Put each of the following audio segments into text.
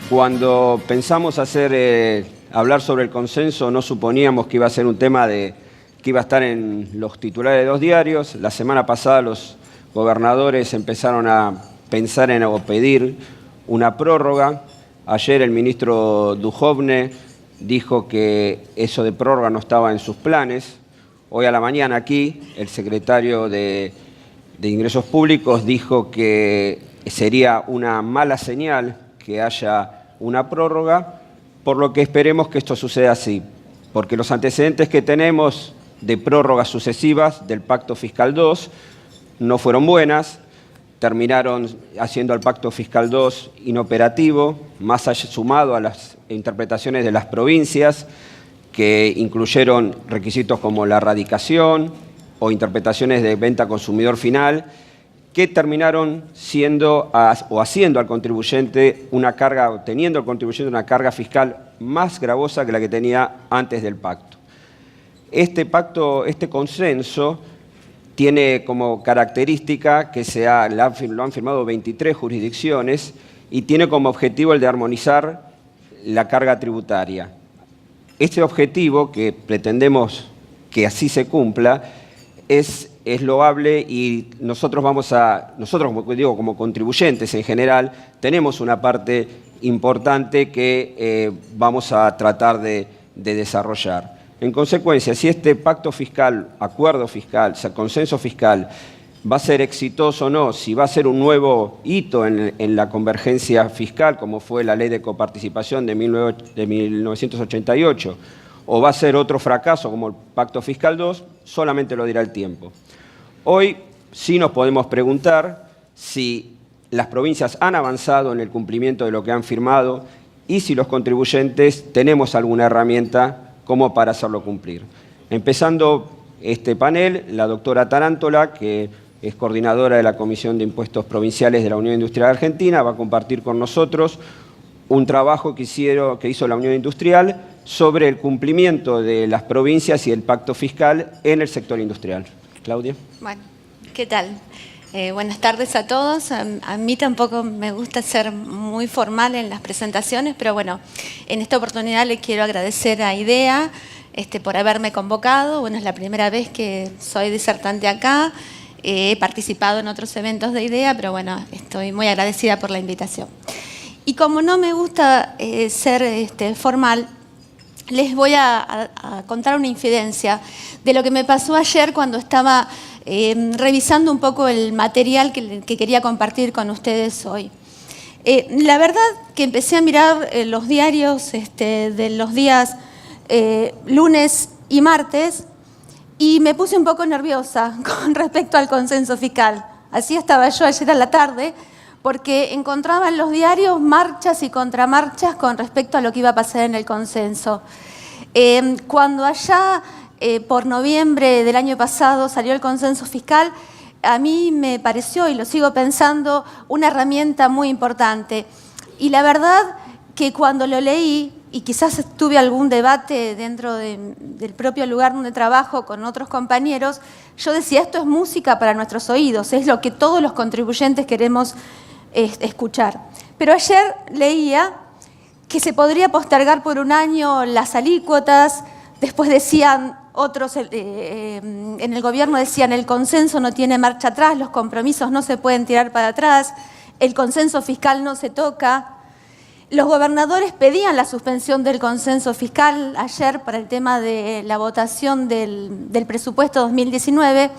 Cuando pensamos hablar sobre el consenso, no suponíamos que iba a ser un tema que iba a estar en los titulares de 2 diarios. La semana pasada los gobernadores empezaron a pensar o pedir una prórroga. Ayer el ministro Duhovne dijo que eso de prórroga no estaba en sus planes. Hoy a la mañana aquí el secretario de Ingresos Públicos dijo que sería una mala señal que haya una prórroga, por lo que esperemos que esto suceda así, porque los antecedentes que tenemos de prórrogas sucesivas del Pacto Fiscal 2 no fueron buenas, terminaron haciendo al Pacto Fiscal 2 inoperativo, más sumado a las interpretaciones de las provincias, que incluyeron requisitos como la radicación o interpretaciones de venta a consumidor final, que terminaron haciendo al contribuyente una carga, teniendo al contribuyente una carga fiscal más gravosa que la que tenía antes del pacto. Este consenso tiene como característica que lo han firmado 23 jurisdicciones y tiene como objetivo el de armonizar la carga tributaria. Este objetivo, que pretendemos que así se cumpla, es loable y nosotros como contribuyentes en general, tenemos una parte importante que vamos a tratar de desarrollar. En consecuencia, si este pacto fiscal, acuerdo fiscal, consenso fiscal, va a ser exitoso o no, si va a ser un nuevo hito en la convergencia fiscal, como fue la ley de coparticipación de 1988, o va a ser otro fracaso como el Pacto Fiscal 2, solamente lo dirá el tiempo. Hoy sí nos podemos preguntar si las provincias han avanzado en el cumplimiento de lo que han firmado y si los contribuyentes tenemos alguna herramienta como para hacerlo cumplir. Empezando este panel, la doctora Tarántola, que es coordinadora de la Comisión de Impuestos Provinciales de la Unión Industrial Argentina, va a compartir con nosotros un trabajo que hizo la Unión Industrial sobre el cumplimiento de las provincias y el pacto fiscal en el sector industrial. Claudia. Bueno, ¿qué tal? Buenas tardes a todos. A mí tampoco me gusta ser muy formal en las presentaciones, pero bueno, en esta oportunidad le quiero agradecer a IDEA por haberme convocado. Bueno, es la primera vez que soy disertante acá. He participado en otros eventos de IDEA, pero bueno, estoy muy agradecida por la invitación. Y como no me gusta ser formal, les voy a contar una infidencia de lo que me pasó ayer cuando estaba revisando un poco el material que quería compartir con ustedes hoy. La verdad que empecé a mirar los diarios de los días lunes y martes y me puse un poco nerviosa con respecto al consenso fiscal. Así estaba yo ayer a la tarde, porque encontraba en los diarios marchas y contramarchas con respecto a lo que iba a pasar en el consenso. Cuando allá, por noviembre del año pasado, salió el consenso fiscal, a mí me pareció, y lo sigo pensando, una herramienta muy importante. Y la verdad que cuando lo leí, y quizás tuve algún debate dentro del propio lugar donde trabajo con otros compañeros, yo decía, esto es música para nuestros oídos, es lo que todos los contribuyentes queremos escuchar. Pero ayer leía que se podría postergar por 1 año las alícuotas, después decían otros, en el gobierno decían el consenso no tiene marcha atrás, los compromisos no se pueden tirar para atrás, el consenso fiscal no se toca. Los gobernadores pedían la suspensión del consenso fiscal ayer para el tema de la votación del presupuesto 2019,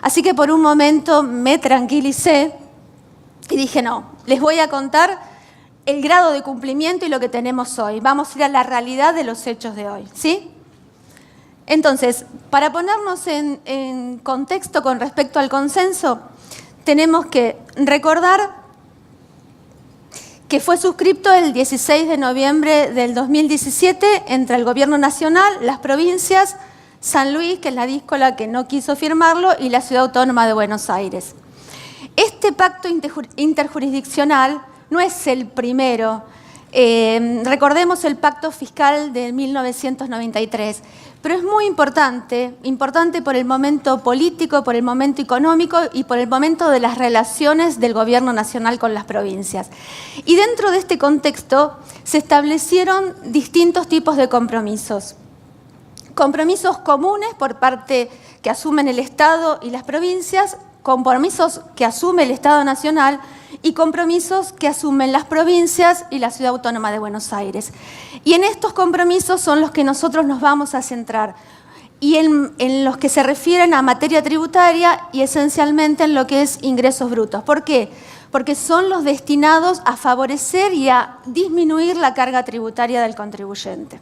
así que por un momento me tranquilicé y dije, no, les voy a contar el grado de cumplimiento y lo que tenemos hoy. Vamos a ir a la realidad de los hechos de hoy, ¿sí? Entonces, para ponernos en contexto con respecto al consenso, tenemos que recordar que fue suscripto el 16 de noviembre del 2017 entre el Gobierno Nacional, las provincias, San Luis, que es la díscola que no quiso firmarlo, y la Ciudad Autónoma de Buenos Aires. Este pacto interjurisdiccional no es el primero Recordemos el pacto fiscal de 1993, pero es muy importante por el momento político, por el momento económico y por el momento de las relaciones del gobierno nacional con las provincias. Y dentro de este contexto se establecieron distintos tipos de compromisos. Compromisos comunes por parte que asumen el Estado y las provincias, compromisos que asume el Estado Nacional y compromisos que asumen las provincias y la Ciudad Autónoma de Buenos Aires. Y en estos compromisos son los que nosotros nos vamos a centrar y en los que se refieren a materia tributaria y esencialmente en lo que es ingresos brutos. ¿Por qué? Porque son los destinados a favorecer y a disminuir la carga tributaria del contribuyente.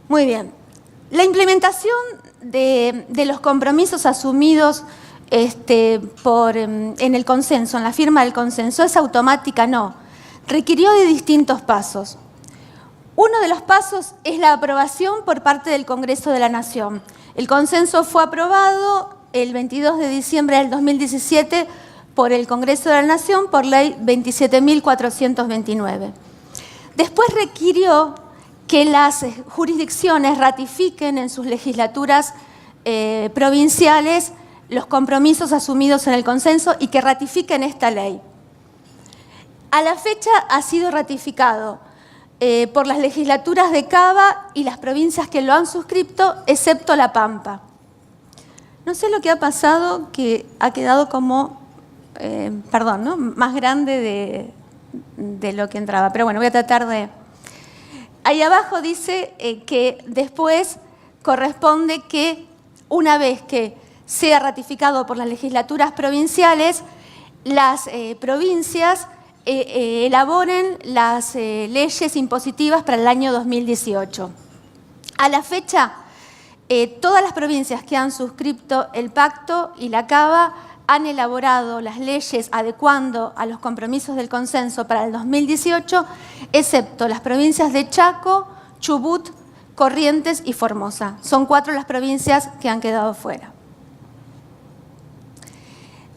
Muy bien. La implementación de los compromisos asumidos en el consenso, en la firma del consenso, ¿es automática? No. Requirió de distintos pasos. Uno de los pasos es la aprobación por parte del Congreso de la Nación. El consenso fue aprobado el 22 de diciembre del 2017 por el Congreso de la Nación por ley 27.429. Después requirió que las jurisdicciones ratifiquen en sus legislaturas provinciales los compromisos asumidos en el consenso y que ratifiquen esta ley. A la fecha ha sido ratificado por las legislaturas de Cava y las provincias que lo han suscrito, excepto La Pampa. No sé lo que ha pasado, que ha quedado como, ¿no? Más grande de lo que entraba, pero bueno, voy a tratar de... Ahí abajo dice que después corresponde que una vez que sea ratificado por las legislaturas provinciales, las provincias elaboren las leyes impositivas para el año 2018. A la fecha, todas las provincias que han suscrito el pacto y la Cava han elaborado las leyes adecuando a los compromisos del consenso para el 2018, excepto las provincias de Chaco, Chubut, Corrientes y Formosa. Son 4 las provincias que han quedado fuera.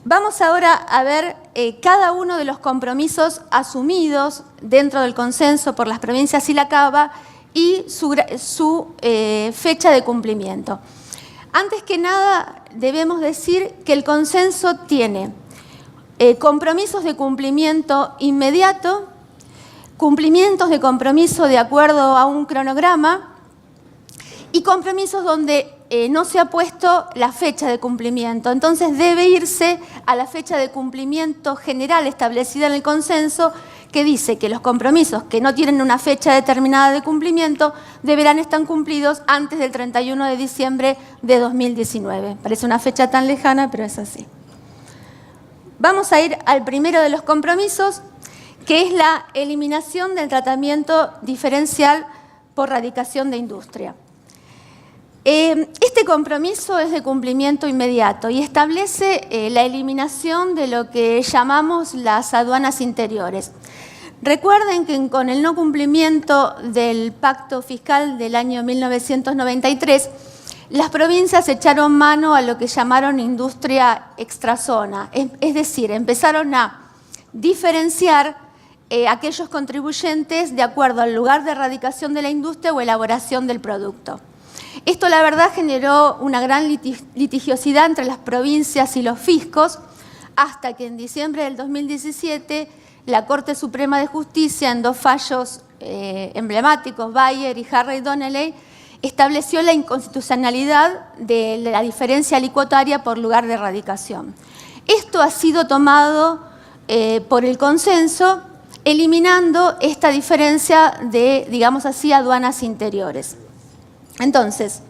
Vamos ahora a ver cada uno de los compromisos asumidos dentro del consenso por las provincias y la Cava y su fecha de cumplimiento. Antes que nada, debemos decir que el consenso tiene compromisos de cumplimiento inmediato, cumplimientos de compromiso de acuerdo a un cronograma y compromisos donde no se ha puesto la fecha de cumplimiento. Entonces debe irse a la fecha de cumplimiento general establecida en el consenso, que dice que los compromisos que no tienen una fecha determinada de cumplimiento deberán estar cumplidos antes del 31 de diciembre de 2019. Parece una fecha tan lejana, pero es así. Vamos a ir al primero de los compromisos, que es la eliminación del tratamiento diferencial por radicación de industria. Este compromiso es de cumplimiento inmediato y establece la eliminación de lo que llamamos las aduanas interiores. Recuerden que con el no cumplimiento del pacto fiscal del año 1993, las provincias echaron mano a lo que llamaron industria extrazona, es decir, empezaron a diferenciar aquellos contribuyentes de acuerdo al lugar de radicación de la industria o elaboración del producto. Esto, la verdad, generó una gran litigiosidad entre las provincias y los fiscos, hasta que en diciembre del 2017 la Corte Suprema de Justicia, en 2 fallos emblemáticos, Bayer y Harry Donnelly, estableció la inconstitucionalidad de la diferencia alícuotaria por lugar de radicación. Esto ha sido tomado por el consenso, eliminando esta diferencia de, digamos así, aduanas interiores. Entonces,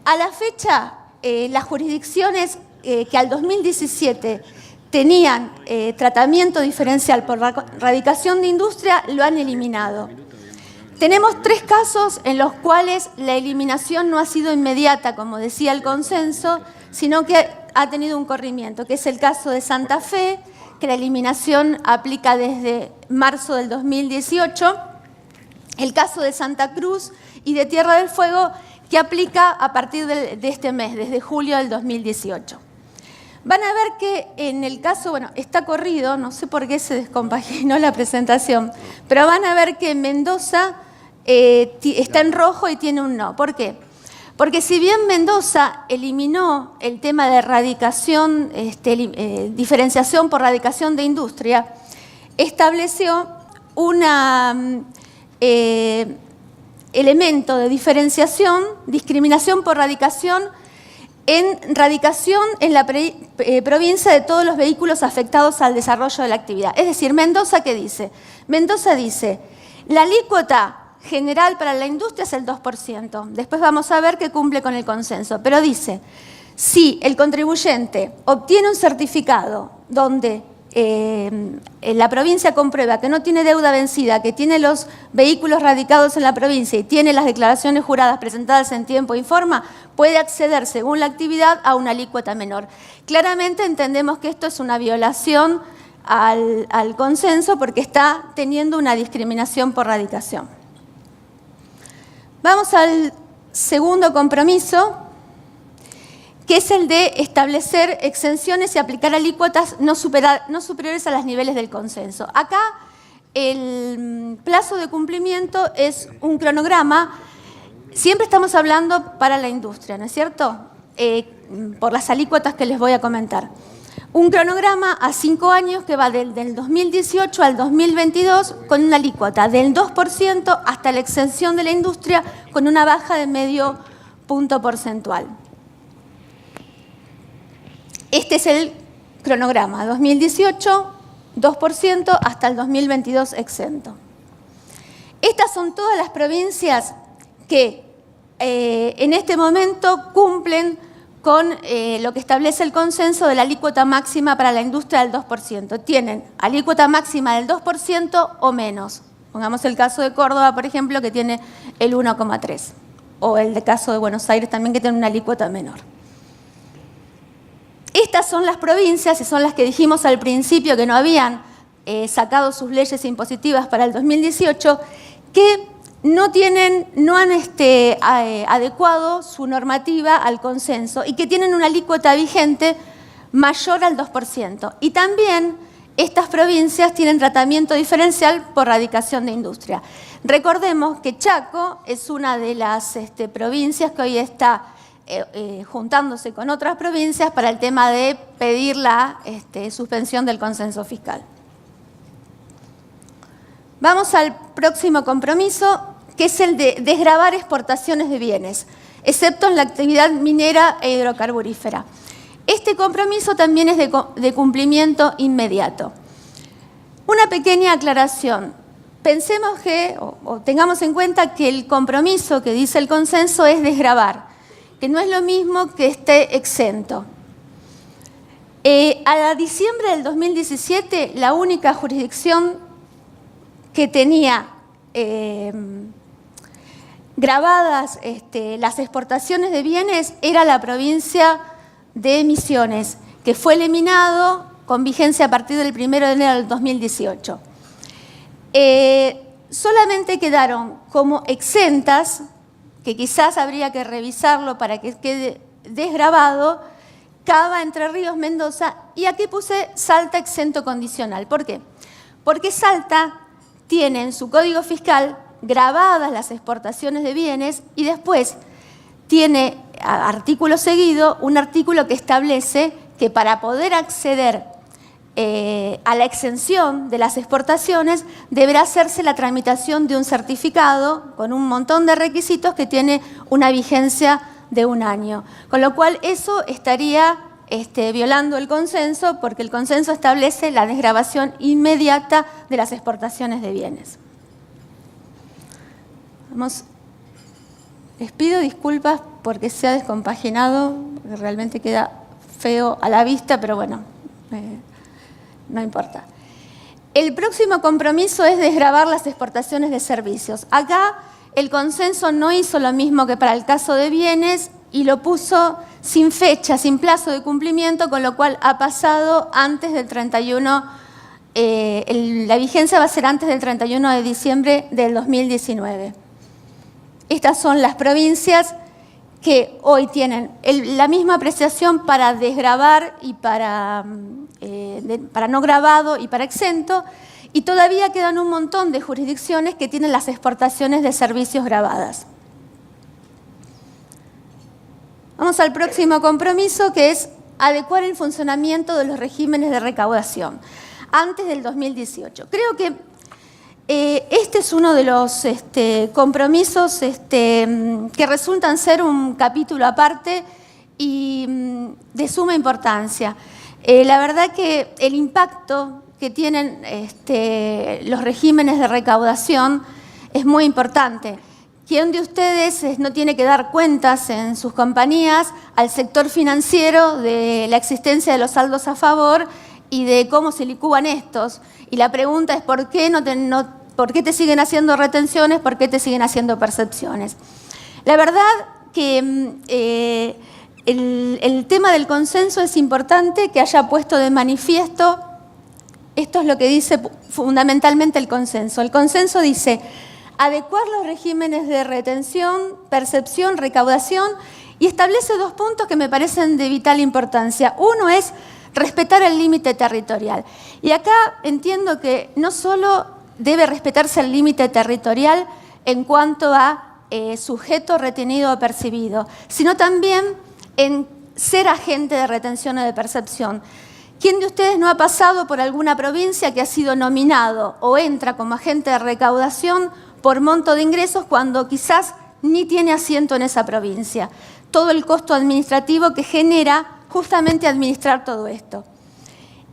a la fecha, las jurisdicciones que al 2017 tenían tratamiento diferencial por radicación de industria lo han eliminado. Tenemos 3 casos en los cuales la eliminación no ha sido inmediata, como decía el consenso, sino que ha tenido un corrimiento, que es el caso de Santa Fe, que la eliminación aplica desde marzo del 2018, el caso de Santa Cruz y de Tierra del Fuego, que aplica a partir de este mes, desde julio del 2018. Van a ver que en el caso, bueno, está corrido, no sé por qué se descompaginó la presentación, pero van a ver que Mendoza está en rojo y tiene un no. ¿Por qué? Porque si bien Mendoza eliminó el tema de radicación, diferenciación por radicación de industria, estableció un elemento de diferenciación, discriminación por radicación en la provincia de todos los vehículos afectados al desarrollo de la actividad. Es decir, Mendoza, ¿qué dice? Mendoza dice, la alícuota general para la industria es el 2%. Después vamos a ver que cumple con el consenso. Pero dice, si el contribuyente obtiene un certificado donde la provincia comprueba que no tiene deuda vencida, que tiene los vehículos radicados en la provincia y tiene las declaraciones juradas presentadas en tiempo y forma, puede acceder, según la actividad, a una alícuota menor. Claramente entendemos que esto es una violación al consenso porque está teniendo una discriminación por radicación. Vamos al segundo compromiso, que es el de establecer exenciones y aplicar alícuotas no superiores a los niveles del consenso. Acá el plazo de cumplimiento es un cronograma. Siempre estamos hablando para la industria, ¿no es cierto? Por las alícuotas que les voy a comentar. Un cronograma a 5 años que va del 2018 al 2022 con una alícuota del 2% hasta la exención de la industria con una baja de medio punto porcentual. Este es el cronograma, 2018, 2% hasta el 2022 exento. Estas son todas las provincias que en este momento cumplen con lo que establece el consenso de la alícuota máxima para la industria del 2%. Tienen alícuota máxima del 2% o menos. Pongamos el caso de Córdoba, por ejemplo, que tiene el 1,3%. O el caso de Buenos Aires también, que tiene una alícuota menor. Estas son las provincias, y son las que dijimos al principio que no habían sacado sus leyes impositivas para el 2018, que no han adecuado su normativa al consenso y que tienen una alícuota vigente mayor al 2%. Y también estas provincias tienen tratamiento diferencial por radicación de industria. Recordemos que Chaco es una de las provincias que hoy está juntándose con otras provincias para el tema de pedir la suspensión del consenso fiscal. Vamos al próximo compromiso, que es el de desgravar exportaciones de bienes, excepto en la actividad minera e hidrocarburífera. Este compromiso también es de cumplimiento inmediato. Una pequeña aclaración. Pensemos que, o tengamos en cuenta que el compromiso que dice el consenso es desgravar, que no es lo mismo que esté exento. A diciembre del 2017, la única jurisdicción que tenía grabadas las exportaciones de bienes era la provincia de Misiones, que fue eliminado con vigencia a partir del 1 de enero del 2018. Solamente quedaron como exentas, que quizás habría que revisarlo para que quede desgravado, Cava, Entre Ríos, Mendoza, y aquí puse Salta exento condicional. ¿Por qué? Porque Salta tiene en su código fiscal grabadas las exportaciones de bienes y después tiene, artículo seguido, un artículo que establece que para poder acceder a la exención de las exportaciones deberá hacerse la tramitación de un certificado con un montón de requisitos que tiene una vigencia de 1 año. Con lo cual eso estaría violando el consenso, porque el consenso establece la desgravación inmediata de las exportaciones de bienes. Les pido disculpas porque se ha descompaginado, porque realmente queda feo a la vista, pero bueno, no importa. El próximo compromiso es desgravar las exportaciones de servicios. Acá el consenso no hizo lo mismo que para el caso de bienes y lo puso sin fecha, sin plazo de cumplimiento, con lo cual ha pasado antes del 31, la vigencia va a ser antes del 31 de diciembre del 2019. Estas son las provincias que hoy tienen la misma apreciación para desgravar y para no gravado y para exento, y todavía quedan un montón de jurisdicciones que tienen las exportaciones de servicios gravadas. Vamos al próximo compromiso, que es adecuar el funcionamiento de los regímenes de recaudación antes del 2018. Creo que este es uno de los compromisos que resultan ser un capítulo aparte y de suma importancia. La verdad que el impacto que tienen los regímenes de recaudación es muy importante. ¿Quién de ustedes no tiene que dar cuentas en sus compañías al sector financiero de la existencia de los saldos a favor y de cómo se licúan estos? Y la pregunta es ¿por qué ¿por qué te siguen haciendo retenciones? ¿Por qué te siguen haciendo percepciones? La verdad que el tema del consenso es importante que haya puesto de manifiesto. Esto es lo que dice fundamentalmente el consenso. El consenso dice adecuar los regímenes de retención, percepción, recaudación, y establece dos puntos que me parecen de vital importancia. Uno es respetar el límite territorial. Y acá entiendo que no solo debe respetarse el límite territorial en cuanto a sujeto retenido o percibido, sino también en ser agente de retención o de percepción. ¿Quién de ustedes no ha pasado por alguna provincia que ha sido nominado o entra como agente de recaudación por monto de ingresos cuando quizás ni tiene asiento en esa provincia? Todo el costo administrativo que genera justamente administrar todo esto.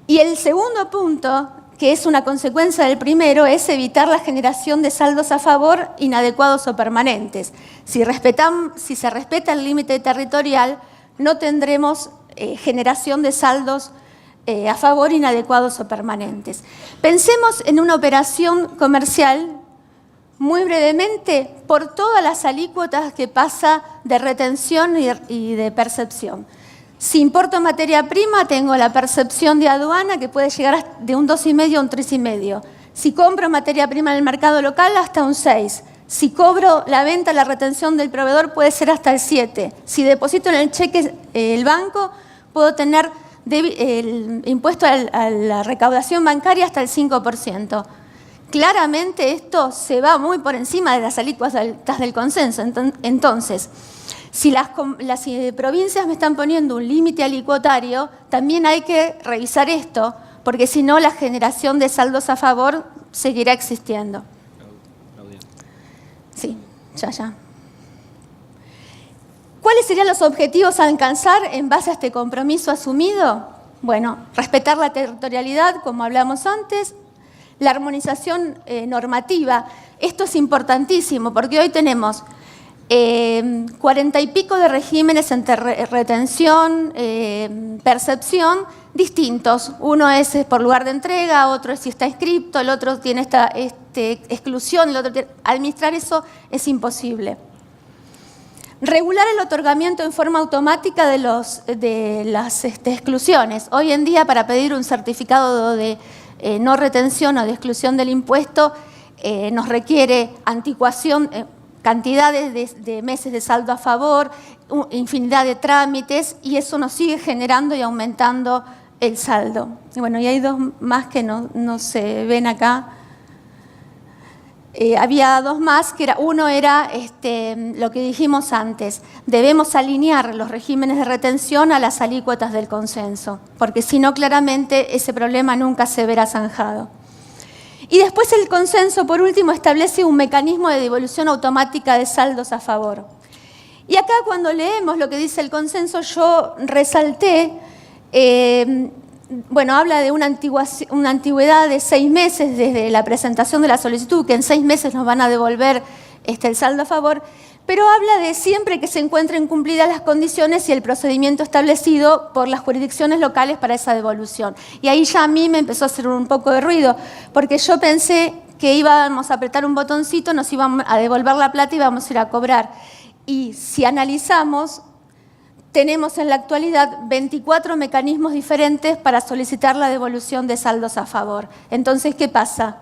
Y el segundo punto, que es una consecuencia del primero, es evitar la generación de saldos a favor inadecuados o permanentes. Si se respeta el límite territorial, no tendremos generación de saldos a favor inadecuados o permanentes. Pensemos en una operación comercial, muy brevemente, por todas las alícuotas que pasa de retención y de percepción. Si importo materia prima, tengo la percepción de aduana que puede llegar de un 2,5 a un 3,5. Si compro materia prima en el mercado local, hasta un 6. Si cobro la venta, la retención del proveedor puede ser hasta el 7. Si deposito en el cheque el banco, puedo tener el impuesto a la recaudación bancaria hasta el 5%. Claramente esto se va muy por encima de las alícuotas del consenso. Entonces, si las provincias me están poniendo un límite alicuotario, también hay que revisar esto, porque si no la generación de saldos a favor seguirá existiendo. Sí, ya. ¿Cuáles serían los objetivos a alcanzar en base a este compromiso asumido? Bueno, respetar la territorialidad, como hablamos antes, la armonización normativa. Esto es importantísimo porque hoy tenemos 40 y pico de regímenes entre retención, percepción, distintos. Uno es por lugar de entrega, otro es si está inscripto, el otro tiene esta exclusión, el otro tiene... Administrar eso es imposible. Regular el otorgamiento en forma automática de las exclusiones. Hoy en día, para pedir un certificado de no retención o de exclusión del impuesto, nos requiere anticuación, cantidades de meses de saldo a favor, infinidad de trámites, y eso nos sigue generando y aumentando el saldo. Y bueno, y hay dos más que no se ven acá. Había dos más, uno era lo que dijimos antes, debemos alinear los regímenes de retención a las alícuotas del consenso, porque si no, claramente ese problema nunca se verá zanjado. Y después el consenso, por último, establece un mecanismo de devolución automática de saldos a favor. Y acá, cuando leemos lo que dice el consenso, yo resalté, habla de una antigüedad de 6 meses desde la presentación de la solicitud, que en 6 meses nos van a devolver el saldo a favor, pero habla de siempre que se encuentren cumplidas las condiciones y el procedimiento establecido por las jurisdicciones locales para esa devolución. Y ahí ya a mí me empezó a hacer un poco de ruido, porque yo pensé que íbamos a apretar un botoncito, nos iban a devolver la plata y íbamos a ir a cobrar. Y si analizamos, tenemos en la actualidad 24 mecanismos diferentes para solicitar la devolución de saldos a favor. Entonces, ¿qué pasa?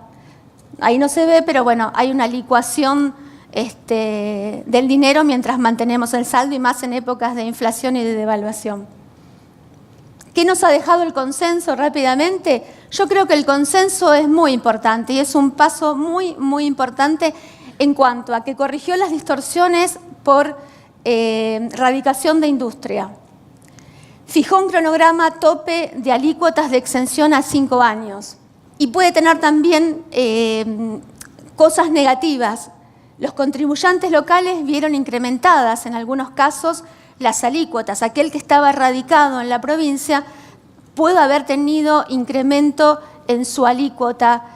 Ahí no se ve, pero bueno, hay una licuación del dinero mientras mantenemos el saldo y más en épocas de inflación y de devaluación. ¿Qué nos ha dejado el consenso rápidamente? Yo creo que el consenso es muy importante y es un paso muy, muy importante en cuanto a que corrigió las distorsiones por radicación de industria. Fijó un cronograma tope de alícuotas de exención a 5 años y puede tener también cosas negativas. Los contribuyentes locales vieron incrementadas en algunos casos las alícuotas. Aquel que estaba radicado en la provincia puede haber tenido incremento en su alícuota.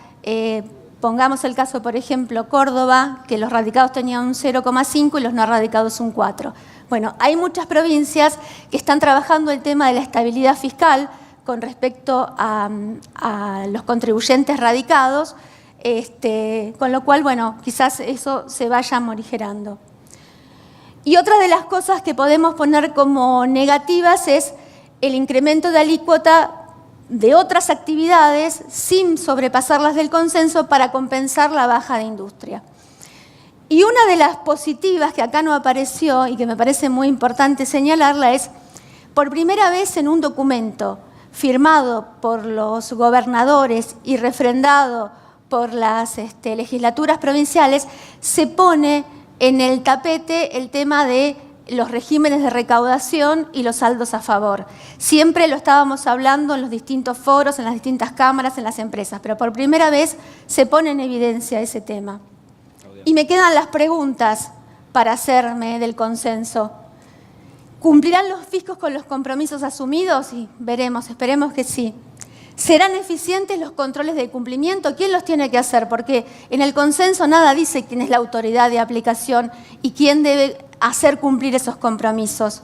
Pongamos el caso, por ejemplo, Córdoba, que los radicados tenían un 0,5 y los no radicados un 4. Bueno, hay muchas provincias que están trabajando el tema de la estabilidad fiscal con respecto a los contribuyentes radicados, con lo cual, bueno, quizás eso se vaya morigerando. Y otra de las cosas que podemos poner como negativas es el incremento de alícuota de otras actividades sin sobrepasarlas del consenso para compensar la baja de industria. Y una de las positivas que acá no apareció y que me parece muy importante señalarla es, por primera vez en un documento firmado por los gobernadores y refrendado por las legislaturas provinciales, se pone en el tapete el tema de los regímenes de recaudación y los saldos a favor. Siempre lo estábamos hablando en los distintos foros, en las distintas cámaras, en las empresas, pero por primera vez se pone en evidencia ese tema. Y me quedan las preguntas para hacerme del consenso. ¿Cumplirán los fiscos con los compromisos asumidos? Y veremos, esperemos que sí. ¿Serán eficientes los controles de cumplimiento? ¿Quién los tiene que hacer? Porque en el consenso nada dice quién es la autoridad de aplicación y quién debe hacer cumplir esos compromisos.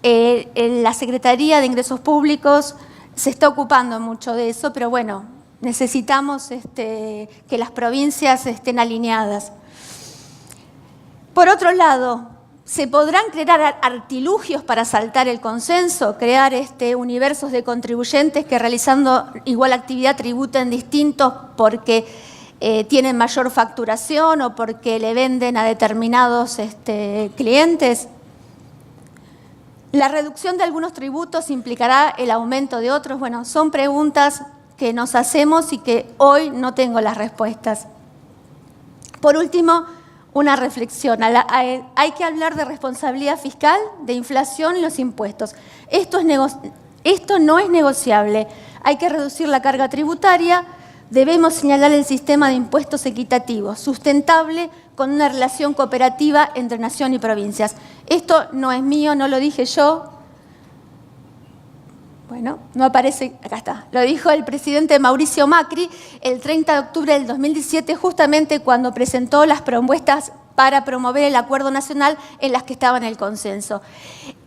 La Secretaría de Ingresos Públicos se está ocupando mucho de eso, pero bueno, necesitamos que las provincias estén alineadas. Por otro lado, ¿se podrán crear artilugios para saltar el consenso? Crear universos de contribuyentes que realizando igual actividad tributen distintos porque tienen mayor facturación o porque le venden a determinados clientes. ¿La reducción de algunos tributos implicará el aumento de otros? Bueno, son preguntas que nos hacemos y que hoy no tengo las respuestas. Por último, una reflexión. Hay que hablar de responsabilidad fiscal, de inflación y los impuestos. Esto no es negociable. Hay que reducir la carga tributaria. Debemos señalar el sistema de impuestos equitativo, sustentable, con una relación cooperativa entre nación y provincias. Esto no es mío, no lo dije yo. Bueno, no aparece, acá está. Lo dijo el presidente Mauricio Macri el 30 de octubre del 2017, justamente cuando presentó las propuestas para promover el acuerdo nacional en las que estaba en el consenso.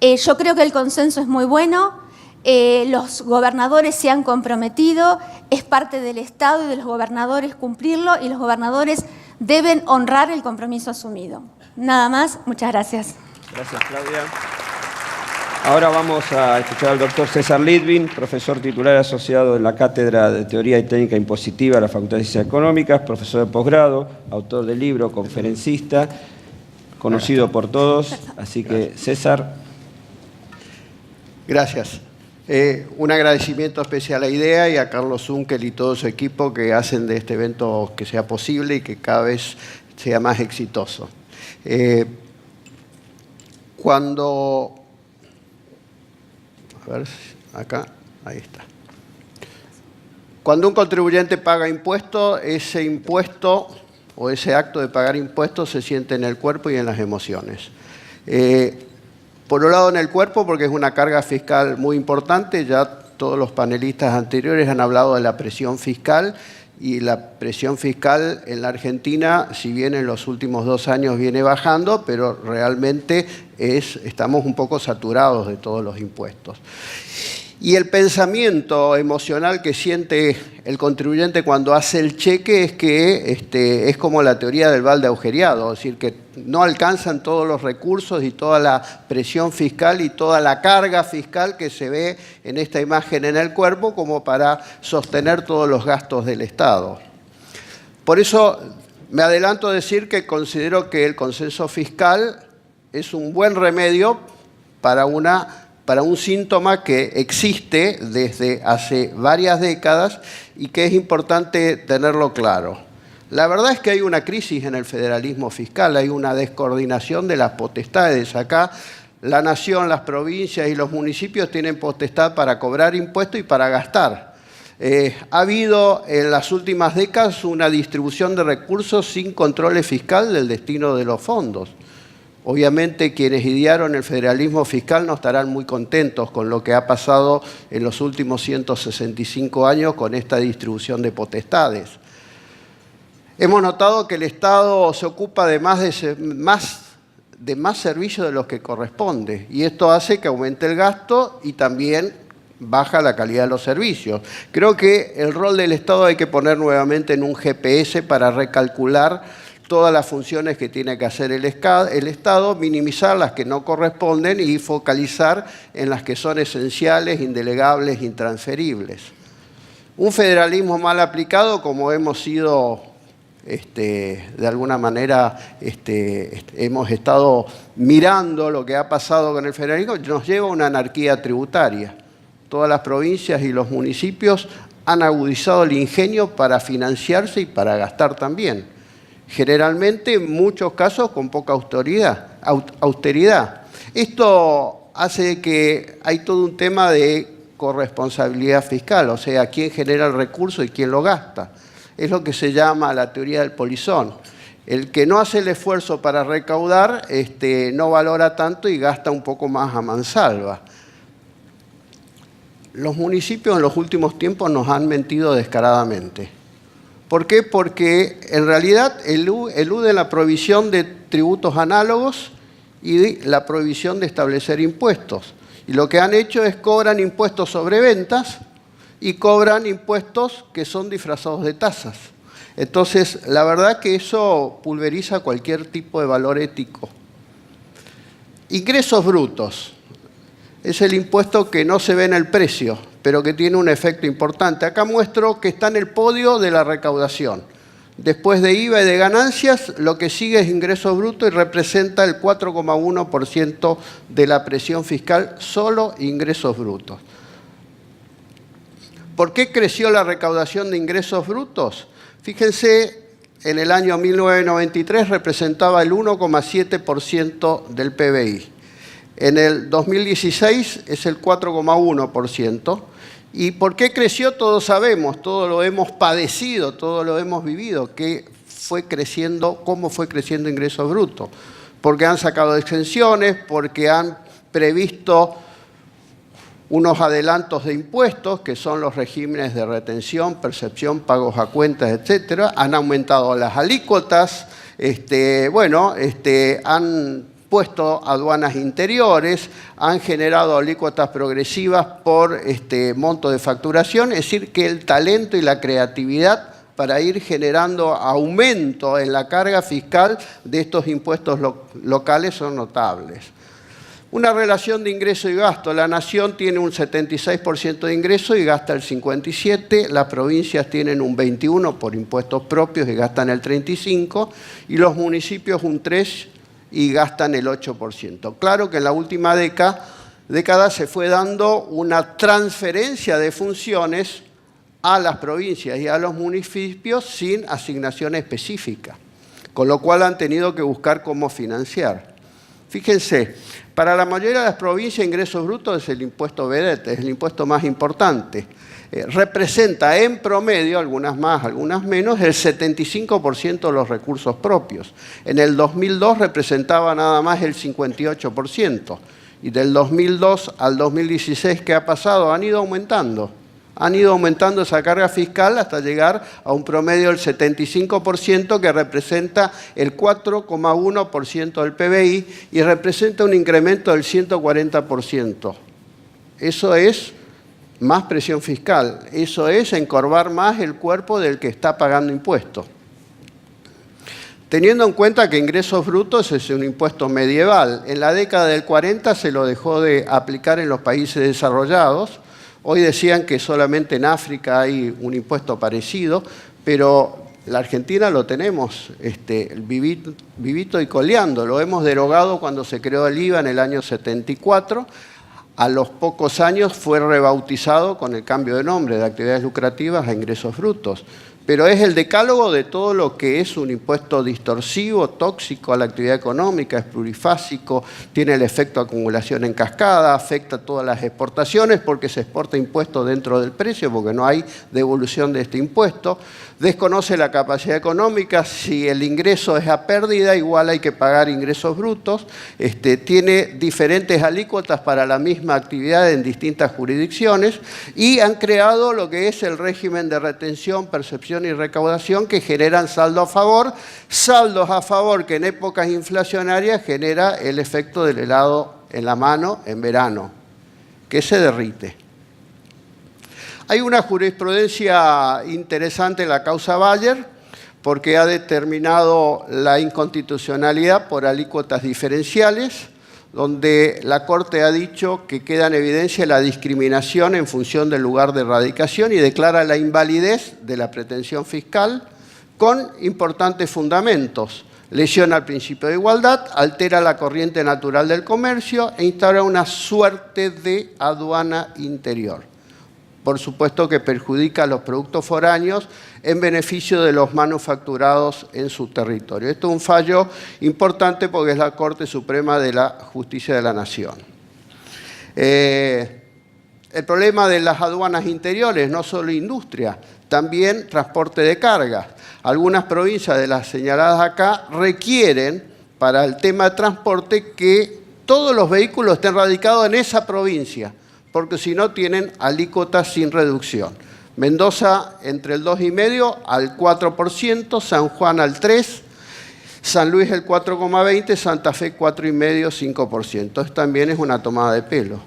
Yo creo que el consenso es muy bueno, los gobernadores se han comprometido, es parte del Estado y de los gobernadores cumplirlo y los gobernadores deben honrar el compromiso asumido. Nada más, muchas gracias. Gracias, Claudia. Ahora vamos a escuchar al doctor César Litvin, profesor titular asociado en la Cátedra de Teoría y Técnica Impositiva de la Facultad de Ciencias Económicas, profesor de posgrado, autor del libro, conferencista, conocido por todos. Así que, César. Gracias. Un agradecimiento especial a IDEA y a Carlos Zunkel y todo su equipo que hacen de este evento que sea posible y que cada vez sea más exitoso. A ver, acá, ahí está. Cuando un contribuyente paga impuesto, ese impuesto o ese acto de pagar impuestos se siente en el cuerpo y en las emociones. Por un lado en el cuerpo, porque es una carga fiscal muy importante, ya todos los panelistas anteriores han hablado de la presión fiscal, y la presión fiscal en la Argentina, si bien en los últimos 2 años viene bajando, pero realmente estamos un poco saturados de todos los impuestos. Y el pensamiento emocional que siente el contribuyente cuando hace el cheque es que es como la teoría del balde agujereado, es decir, que no alcanzan todos los recursos y toda la presión fiscal y toda la carga fiscal que se ve en esta imagen en el cuerpo como para sostener todos los gastos del Estado. Por eso Me adelanto a decir que considero que el consenso fiscal es un buen remedio para un síntoma que existe desde hace varias décadas y que es importante tenerlo claro. La verdad es que hay una crisis en el federalismo fiscal, hay una descoordinación de las potestades. Acá la nación, las provincias y los municipios tienen potestad para cobrar impuestos y para gastar. Ha habido en las últimas décadas una distribución de recursos sin control fiscal del destino de los fondos. Obviamente quienes idearon el federalismo fiscal no estarán muy contentos con lo que ha pasado en los últimos 165 años con esta distribución de potestades. Hemos notado que el Estado se ocupa de más servicios de los que corresponde y esto hace que aumente el gasto y también baja la calidad de los servicios. Creo que el rol del Estado hay que poner nuevamente en un GPS para recalcular todas las funciones que tiene que hacer el Estado, minimizar las que no corresponden y focalizar en las que son esenciales, indelegables, intransferibles. Un federalismo mal aplicado, como hemos sido, de alguna manera, hemos estado mirando lo que ha pasado con el federalismo, nos lleva a una anarquía tributaria. Todas las provincias y los municipios han agudizado el ingenio para financiarse y para gastar también. Generalmente, en muchos casos, con poca austeridad. Esto hace que hay todo un tema de corresponsabilidad fiscal, o sea, quién genera el recurso y quién lo gasta. Es lo que se llama la teoría del polizón. El que no hace el esfuerzo para recaudar no valora tanto y gasta un poco más a mansalva. Los municipios en los últimos tiempos nos han mentido descaradamente. ¿Por qué? Porque en realidad eluden la provisión de tributos análogos y la prohibición de establecer impuestos. Y lo que han hecho es cobran impuestos sobre ventas y cobran impuestos que son disfrazados de tasas. Entonces, la verdad que eso pulveriza cualquier tipo de valor ético. Ingresos brutos. Es el impuesto que no se ve en el precio, pero que tiene un efecto importante. Acá muestro que está en el podio de la recaudación. Después de IVA y de ganancias, lo que sigue es ingreso bruto y representa el 4,1% de la presión fiscal, solo ingresos brutos. ¿Por qué creció la recaudación de ingresos brutos? Fíjense, en el año 1993 representaba el 1,7% del PBI. En el 2016 es el 4,1%. ¿Y por qué creció? Todos sabemos, todos lo hemos padecido, todos lo hemos vivido, cómo fue creciendo ingreso bruto. Porque han sacado exenciones, porque han previsto unos adelantos de impuestos, que son los regímenes de retención, percepción, pagos a cuentas, etc. Han aumentado las alícuotas, han puesto aduanas interiores, han generado alícuotas progresivas por monto de facturación, es decir, que el talento y la creatividad para ir generando aumento en la carga fiscal de estos impuestos locales son notables. Una relación de ingreso y gasto. La nación tiene un 76% de ingreso y gasta el 57%, las provincias tienen un 21% por impuestos propios y gastan el 35%, y los municipios un 3% y gastan el 8%. Claro que en la última década se fue dando una transferencia de funciones a las provincias y a los municipios sin asignación específica, con lo cual han tenido que buscar cómo financiar. Fíjense, para la mayoría de las provincias ingresos brutos es el impuesto vedette, es el impuesto más importante. Representa en promedio, algunas más, algunas menos, el 75% de los recursos propios. En el 2002 representaba nada más el 58%. Y del 2002 al 2016, ¿qué ha pasado? Han ido aumentando. Han ido aumentando esa carga fiscal hasta llegar a un promedio del 75%, que representa el 4,1% del PBI y representa un incremento del 140%. Eso es más presión fiscal, eso es encorvar más el cuerpo del que está pagando impuestos. Teniendo en cuenta que ingresos brutos es un impuesto medieval, en la década del 40 se lo dejó de aplicar en los países desarrollados. Hoy decían que solamente en África hay un impuesto parecido, pero la Argentina lo tenemos vivito y coleando. Lo hemos derogado cuando se creó el IVA en el año 74. A los pocos años fue rebautizado con el cambio de nombre de actividades lucrativas a ingresos brutos. Pero es el decálogo de todo lo que es un impuesto distorsivo, tóxico a la actividad económica, es plurifásico, tiene el efecto de acumulación en cascada, afecta todas las exportaciones porque se exporta impuesto dentro del precio, porque no hay devolución de este impuesto. Desconoce la capacidad económica, si el ingreso es a pérdida, igual hay que pagar ingresos brutos. Tiene diferentes alícuotas para la misma actividad en distintas jurisdicciones y han creado lo que es el régimen de retención, percepción y recaudación que generan saldos a favor que en épocas inflacionarias genera el efecto del helado en la mano en verano, que se derrite. Hay una jurisprudencia interesante en la causa Bayer porque ha determinado la inconstitucionalidad por alícuotas diferenciales, donde la Corte ha dicho que queda en evidencia la discriminación en función del lugar de radicación y declara la invalidez de la pretensión fiscal con importantes fundamentos. Lesiona el principio de igualdad, altera la corriente natural del comercio e instaura una suerte de aduana interior. Por supuesto que perjudica a los productos foráneos en beneficio de los manufacturados en su territorio. Esto es un fallo importante porque es la Corte Suprema de la Justicia de la Nación. El problema de las aduanas interiores, no solo industria, también transporte de cargas. Algunas provincias de las señaladas acá requieren para el tema de transporte que todos los vehículos estén radicados en esa provincia, porque si no tienen alícuotas sin reducción. Mendoza entre el 2,5% al 4%, San Juan al 3%, San Luis el 4,20%, Santa Fe 4,5%, 5%. Esto también es una tomada de pelo.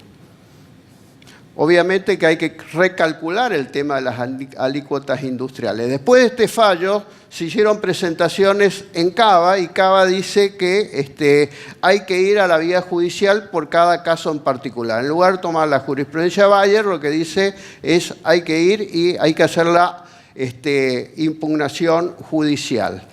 Obviamente que hay que recalcular el tema de las alícuotas industriales. Después de este fallo se hicieron presentaciones en Cava y Cava dice que hay que ir a la vía judicial por cada caso en particular. En lugar de tomar la jurisprudencia Bayer, lo que dice es hay que ir y hay que hacer la impugnación judicial.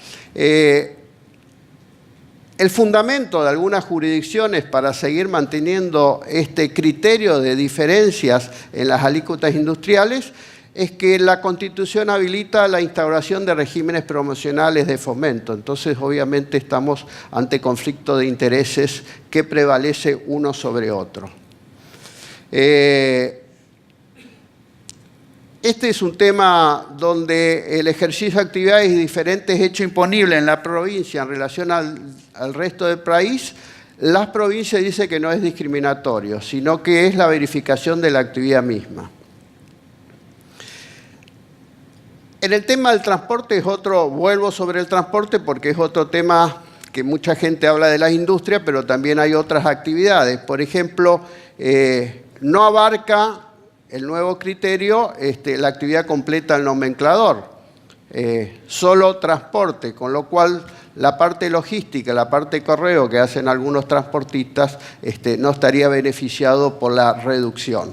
El fundamento de algunas jurisdicciones para seguir manteniendo este criterio de diferencias en las alícuotas industriales es que la Constitución habilita la instauración de regímenes promocionales de fomento. Entonces, obviamente, estamos ante conflicto de intereses que prevalece uno sobre otro. Este es un tema donde el ejercicio de actividades y diferentes hechos imponibles en la provincia en relación al resto del país, las provincias dicen que no es discriminatorio, sino que es la verificación de la actividad misma. En el tema del transporte es otro, vuelvo sobre el transporte porque es otro tema que mucha gente habla de las industrias, pero también hay otras actividades. Por ejemplo, no abarca el nuevo criterio, la actividad completa del nomenclador, solo transporte, con lo cual la parte logística, la parte de correo que hacen algunos transportistas no estaría beneficiado por la reducción.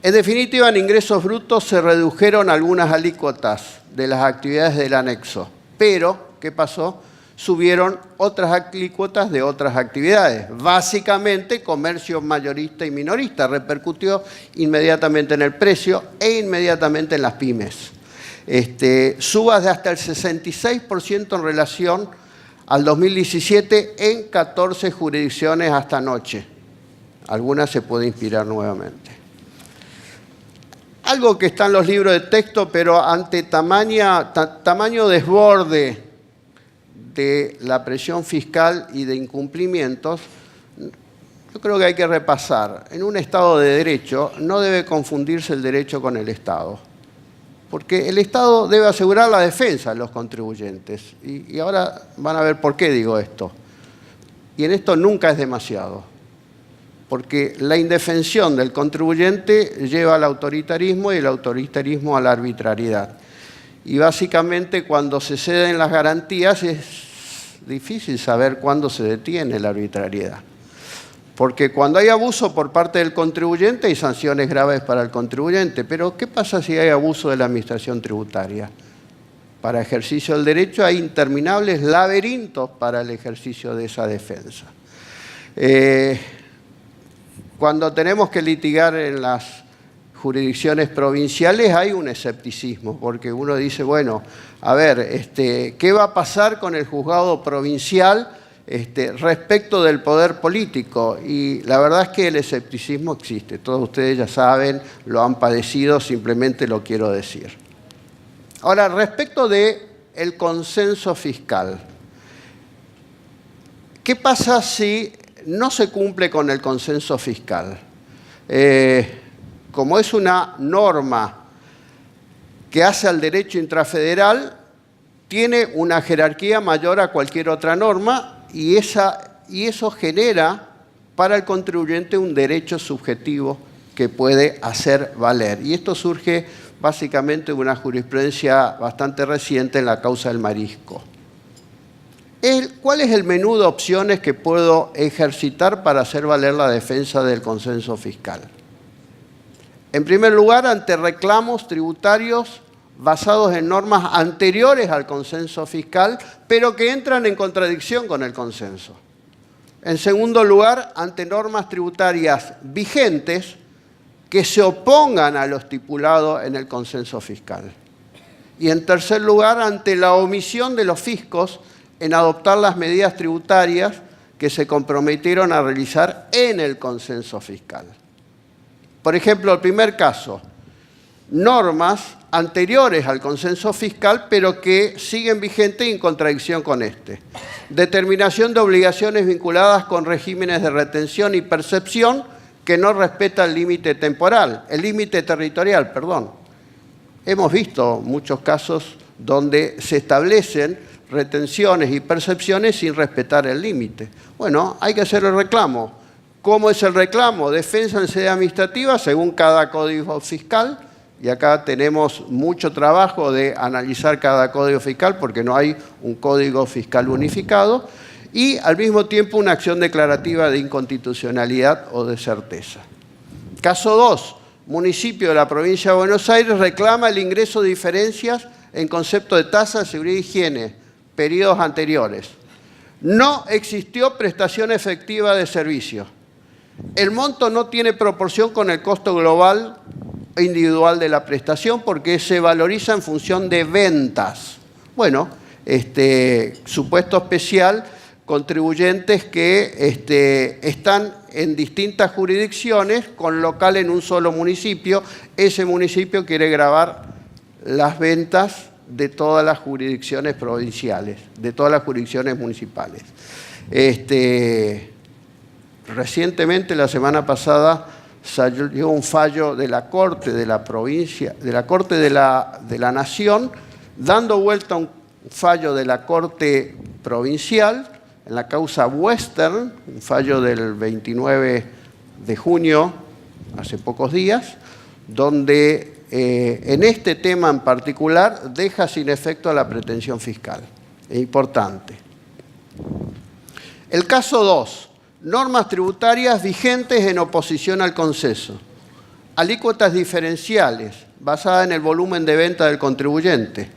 En definitiva, en ingresos brutos se redujeron algunas alícuotas de las actividades del anexo, pero, ¿qué pasó? Subieron otras alícuotas de otras actividades. Básicamente, comercio mayorista y minorista repercutió inmediatamente en el precio e inmediatamente en las pymes. Subas de hasta el 66% en relación al 2017 en 14 jurisdicciones hasta anoche. Algunas se puede inspirar nuevamente. Algo que está en los libros de texto, pero ante tamaño desborde de la presión fiscal y de incumplimientos, yo creo que hay que repasar. En un Estado de Derecho no debe confundirse el derecho con el Estado, porque el Estado debe asegurar la defensa de los contribuyentes. Y ahora van a ver por qué digo esto. Y en esto nunca es demasiado, porque la indefensión del contribuyente lleva al autoritarismo y el autoritarismo a la arbitrariedad. Y básicamente cuando se ceden las garantías es difícil saber cuándo se detiene la arbitrariedad. Porque cuando hay abuso por parte del contribuyente hay sanciones graves para el contribuyente. Pero ¿qué pasa si hay abuso de la administración tributaria? para ejercicio del derecho, hay interminables laberintos para el ejercicio de esa defensa. Cuando tenemos que litigar en las jurisdicciones provinciales hay un escepticismo, porque uno dice, bueno, a ver, ¿qué va a pasar con el juzgado provincial respecto del poder político? Y la verdad es que el escepticismo existe, todos ustedes ya saben, lo han padecido, simplemente lo quiero decir. Ahora, respecto del consenso fiscal, ¿qué pasa si no se cumple con el consenso fiscal? Como es una norma que hace al derecho intrafederal, tiene una jerarquía mayor a cualquier otra norma y eso genera para el contribuyente un derecho subjetivo que puede hacer valer. Y esto surge básicamente de una jurisprudencia bastante reciente en la causa del marisco. ¿Cuál es el menú de opciones que puedo ejercitar para hacer valer la defensa del consenso fiscal? En primer lugar, ante reclamos tributarios basados en normas anteriores al consenso fiscal, pero que entran en contradicción con el consenso. En segundo lugar, ante normas tributarias vigentes que se opongan a lo estipulado en el consenso fiscal. Y en tercer lugar, ante la omisión de los fiscos en adoptar las medidas tributarias que se comprometieron a realizar en el consenso fiscal. Por ejemplo, el primer caso, normas anteriores al consenso fiscal, pero que siguen vigentes y en contradicción con este. Determinación de obligaciones vinculadas con regímenes de retención y percepción que no respeta el límite temporal, el límite territorial, perdón. Hemos visto muchos casos donde se establecen retenciones y percepciones sin respetar el límite. Bueno, hay que hacer el reclamo. ¿Cómo es el reclamo? Defensa en sede administrativa según cada código fiscal, y acá tenemos mucho trabajo de analizar cada código fiscal porque no hay un código fiscal unificado, y al mismo tiempo una acción declarativa de inconstitucionalidad o de certeza. Caso 2. Municipio de la provincia de Buenos Aires reclama el ingreso de diferencias en concepto de tasa de seguridad e higiene, periodos anteriores. No existió prestación efectiva de servicio. El monto no tiene proporción con el costo global individual de la prestación porque se valoriza en función de ventas. Bueno, supuesto especial, contribuyentes que están en distintas jurisdicciones con local en un solo municipio. Ese municipio quiere gravar las ventas de todas las jurisdicciones provinciales, de todas las jurisdicciones municipales. Recientemente, la semana pasada, salió un fallo de la Corte de la Provincia, de la Corte de la Nación, dando vuelta a un fallo de la Corte Provincial en la causa Western, un fallo del 29 de junio, hace pocos días, donde en este tema en particular deja sin efecto a la pretensión fiscal. Es importante. El caso 2. Normas tributarias vigentes en oposición al consenso. Alícuotas diferenciales basadas en el volumen de venta del contribuyente.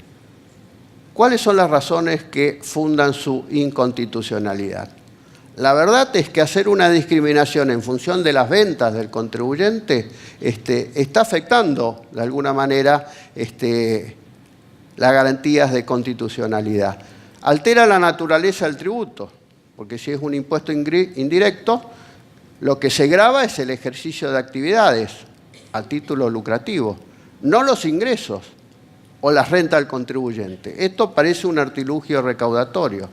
¿Cuáles son las razones que fundan su inconstitucionalidad? La verdad es que hacer una discriminación en función de las ventas del contribuyente está afectando de alguna manera las garantías de constitucionalidad. Altera la naturaleza del tributo, porque si es un impuesto indirecto, lo que se grava es el ejercicio de actividades a título lucrativo, no los ingresos o las rentas del contribuyente. Esto parece un artilugio recaudatorio.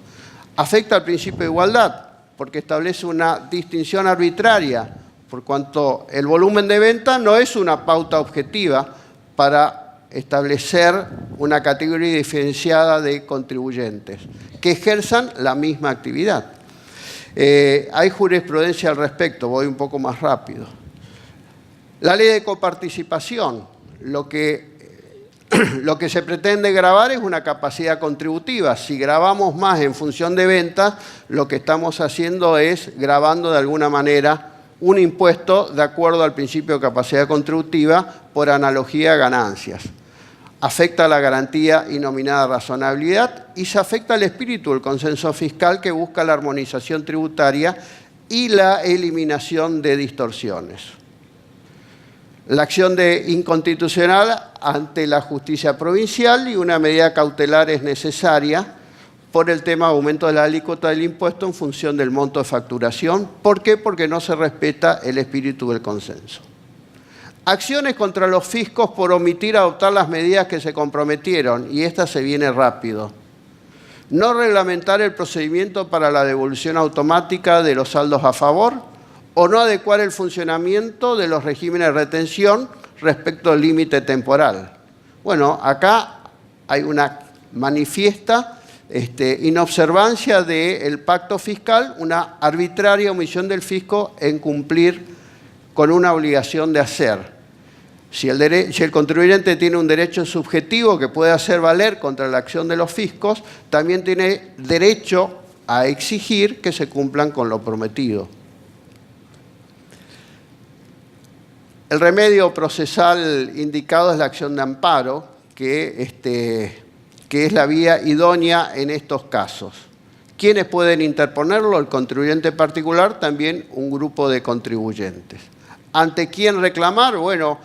Afecta al principio de igualdad, porque establece una distinción arbitraria, por cuanto el volumen de venta no es una pauta objetiva para establecer una categoría diferenciada de contribuyentes que ejerzan la misma actividad. Hay jurisprudencia al respecto, voy un poco más rápido. La ley de coparticipación, lo que se pretende gravar es una capacidad contributiva. Si gravamos más en función de ventas, lo que estamos haciendo es gravando de alguna manera un impuesto de acuerdo al principio de capacidad contributiva por analogía a ganancias. afecta la garantía inominada razonabilidad y se afecta el espíritu del consenso fiscal que busca la armonización tributaria y la eliminación de distorsiones. La acción de inconstitucional ante la justicia provincial y una medida cautelar es necesaria por el tema de aumento de la alícuota del impuesto en función del monto de facturación. ¿Por qué? Porque no se respeta el espíritu del consenso. Acciones contra los fiscos por omitir adoptar las medidas que se comprometieron, y esta se viene rápido. No reglamentar el procedimiento para la devolución automática de los saldos a favor o no adecuar el funcionamiento de los regímenes de retención respecto al límite temporal. Bueno, acá hay una manifiesta inobservancia del pacto fiscal, una arbitraria omisión del fisco en cumplir con una obligación de hacer. Si el contribuyente tiene un derecho subjetivo que puede hacer valer contra la acción de los fiscos, también tiene derecho a exigir que se cumplan con lo prometido. El remedio procesal indicado es la acción de amparo, que es la vía idónea en estos casos. ¿Quiénes pueden interponerlo? El contribuyente particular, también un grupo de contribuyentes. ¿Ante quién reclamar? Bueno,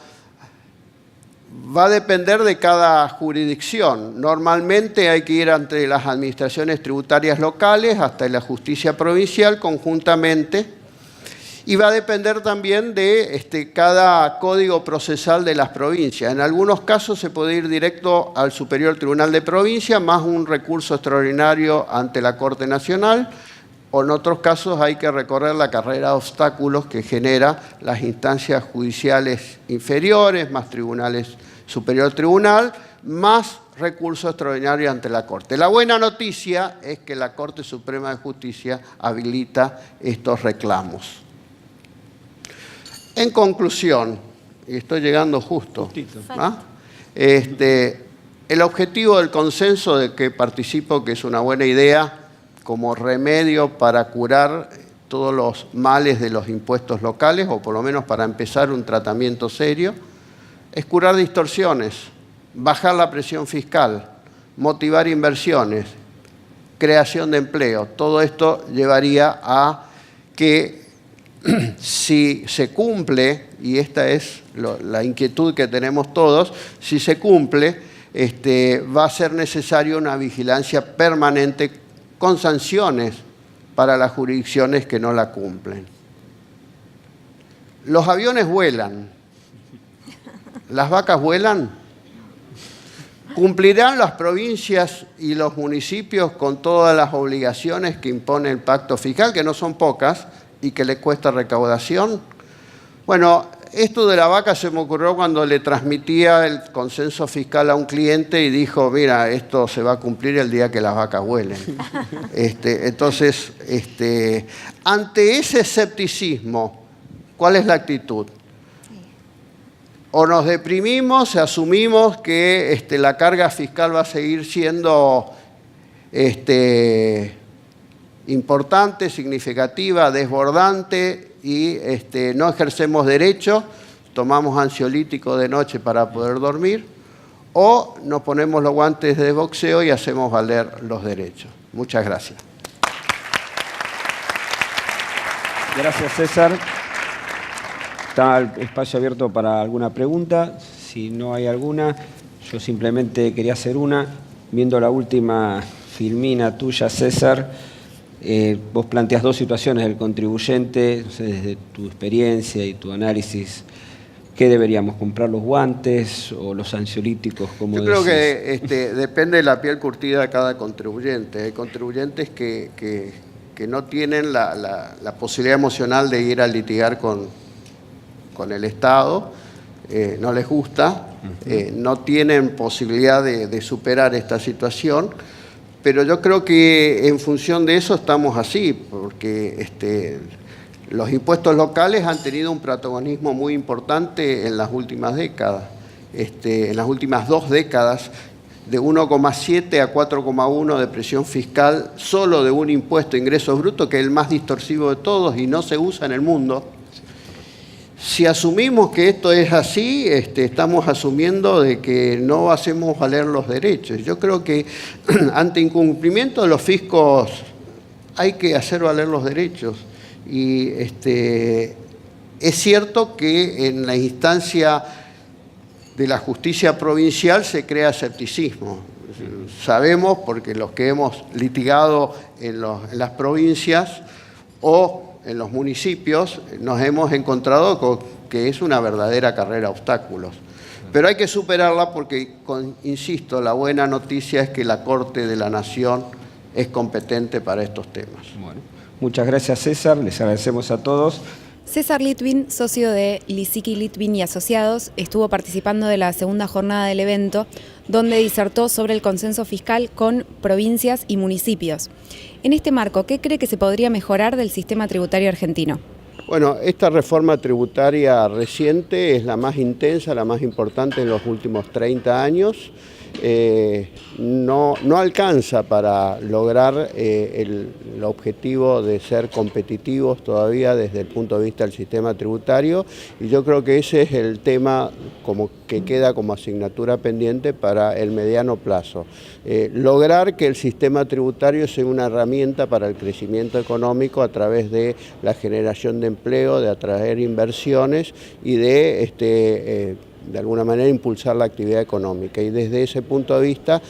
va a depender de cada jurisdicción. Normalmente hay que ir ante las administraciones tributarias locales hasta la justicia provincial conjuntamente. Y va a depender también de cada código procesal de las provincias. En algunos casos se puede ir directo al Superior Tribunal de Provincia, más un recurso extraordinario ante la Corte Nacional, o en otros casos hay que recorrer la carrera de obstáculos que genera las instancias judiciales inferiores, más tribunales, Superior Tribunal, más recurso extraordinario ante la Corte. La buena noticia es que la Corte Suprema de Justicia habilita estos reclamos. En conclusión, y estoy llegando justo, ¿ah? El objetivo del consenso de que participo, que es una buena idea, como remedio para curar todos los males de los impuestos locales, o por lo menos para empezar un tratamiento serio, es curar distorsiones, bajar la presión fiscal, motivar inversiones, creación de empleo. Todo esto llevaría a que si se cumple, y esta es la inquietud que tenemos todos, si se cumple, va a ser necesaria una vigilancia permanente con sanciones para las jurisdicciones que no la cumplen. Los aviones vuelan, las vacas vuelan. ¿Cumplirán las provincias y los municipios con todas las obligaciones que impone el pacto fiscal, que no son pocas, y que les cuesta recaudación? Bueno, esto de la vaca se me ocurrió cuando le transmitía el consenso fiscal a un cliente y dijo, mira, esto se va a cumplir el día que las vacas vuelen. Entonces, ante ese escepticismo, ¿cuál es la actitud? O nos deprimimos, asumimos que la carga fiscal va a seguir siendo importante, significativa, desbordante y no ejercemos derecho, tomamos ansiolítico de noche para poder dormir, o nos ponemos los guantes de boxeo y hacemos valer los derechos. Muchas gracias. Gracias, César. Está el espacio abierto para alguna pregunta. Si no hay alguna, yo simplemente quería hacer una. Viendo la última filmina tuya, César, vos planteas dos situaciones del contribuyente, no sé, desde tu experiencia y tu análisis. ¿Qué deberíamos? ¿Comprar los guantes o los ansiolíticos? Como yo creo que depende de la piel curtida de cada contribuyente. Hay contribuyentes que no tienen la posibilidad emocional de ir a litigar con el Estado, no les gusta, no tienen posibilidad de superar esta situación. Pero yo creo que en función de eso estamos así, porque los impuestos locales han tenido un protagonismo muy importante en las últimas décadas. En las últimas 2 décadas, de 1,7 a 4,1 de presión fiscal solo de un impuesto de ingresos brutos, que es el más distorsivo de todos y no se usa en el mundo. Si asumimos que esto es así, estamos asumiendo de que no hacemos valer los derechos. Yo creo que ante incumplimiento de los fiscos hay que hacer valer los derechos. Y es cierto que en la instancia de la justicia provincial se crea escepticismo. Sabemos, porque los que hemos litigado en las provincias o en los municipios, nos hemos encontrado con que es una verdadera carrera de obstáculos. Pero hay que superarla porque, insisto, la buena noticia es que la Corte de la Nación es competente para estos temas. Bueno, muchas gracias, César. Les agradecemos a todos. César Litvin, socio de Lisicki, Litvin y Asociados, estuvo participando de la segunda jornada del evento, donde disertó sobre el consenso fiscal con provincias y municipios. En este marco, ¿qué cree que se podría mejorar del sistema tributario argentino? Bueno, esta reforma tributaria reciente es la más intensa, la más importante en los últimos 30 años. No alcanza para lograr el objetivo de ser competitivos todavía desde el punto de vista del sistema tributario, y yo creo que ese es el tema que queda como asignatura pendiente para el mediano plazo. Lograr que el sistema tributario sea una herramienta para el crecimiento económico a través de la generación de empleo, de atraer inversiones y de alguna manera impulsar la actividad económica. Y desde ese punto de vista,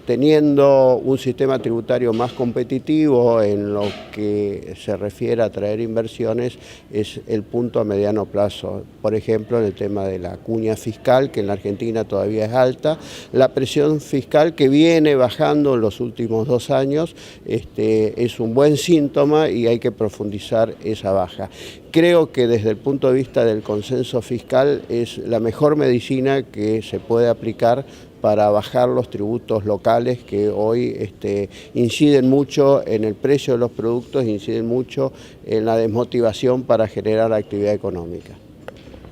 teniendo un sistema tributario más competitivo en lo que se refiere a atraer inversiones, es el punto a mediano plazo. Por ejemplo, en el tema de la cuña fiscal, que en la Argentina todavía es alta, la presión fiscal que viene bajando en los últimos 2 años, es un buen síntoma y hay que profundizar esa baja. Creo que desde el punto de vista del consenso fiscal es la mejor medicina que se puede aplicar para bajar los tributos locales que hoy inciden mucho en el precio de los productos, inciden mucho en la desmotivación para generar actividad económica.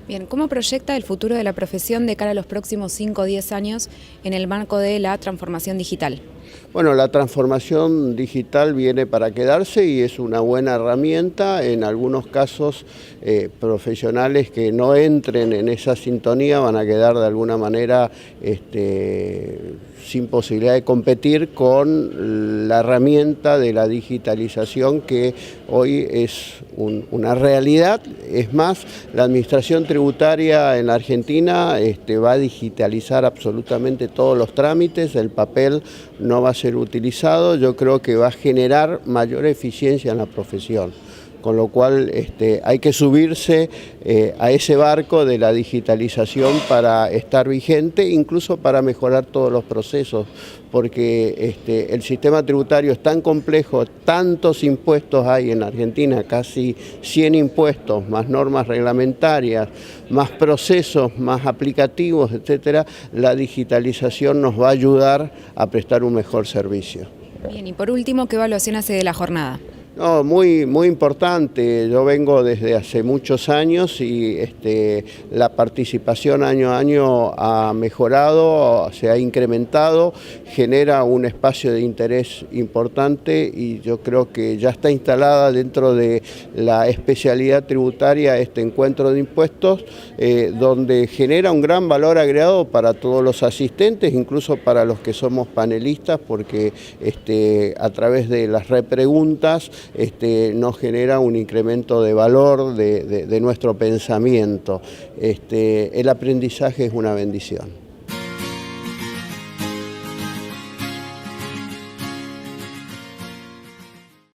Bien, ¿cómo proyecta el futuro de la profesión de cara a los próximos 5 o 10 años en el marco de la transformación digital? Bueno, la transformación digital viene para quedarse y es una buena herramienta. En algunos casos, profesionales que no entren en esa sintonía van a quedar de alguna manera sin posibilidad de competir con la herramienta de la digitalización, que hoy es una realidad. Es más, la administración tributaria en la Argentina va a digitalizar absolutamente todos los trámites, el papel no va a ser utilizado. Yo creo que va a generar mayor eficiencia en la profesión, con lo cual hay que subirse a ese barco de la digitalización para estar vigente, incluso para mejorar todos los procesos, porque el sistema tributario es tan complejo, tantos impuestos hay en Argentina, casi 100 impuestos, más normas reglamentarias, más procesos, más aplicativos, etcétera. La digitalización nos va a ayudar a prestar un mejor servicio. Bien, y por último, ¿qué evaluación hace de la jornada? No, muy importante. Yo vengo desde hace muchos años y la participación año a año ha mejorado, se ha incrementado, genera un espacio de interés importante y yo creo que ya está instalada dentro de la especialidad tributaria este encuentro de impuestos, donde genera un gran valor agregado para todos los asistentes, incluso para los que somos panelistas, porque a través de las repreguntas nos genera un incremento de valor de nuestro pensamiento. El aprendizaje es una bendición.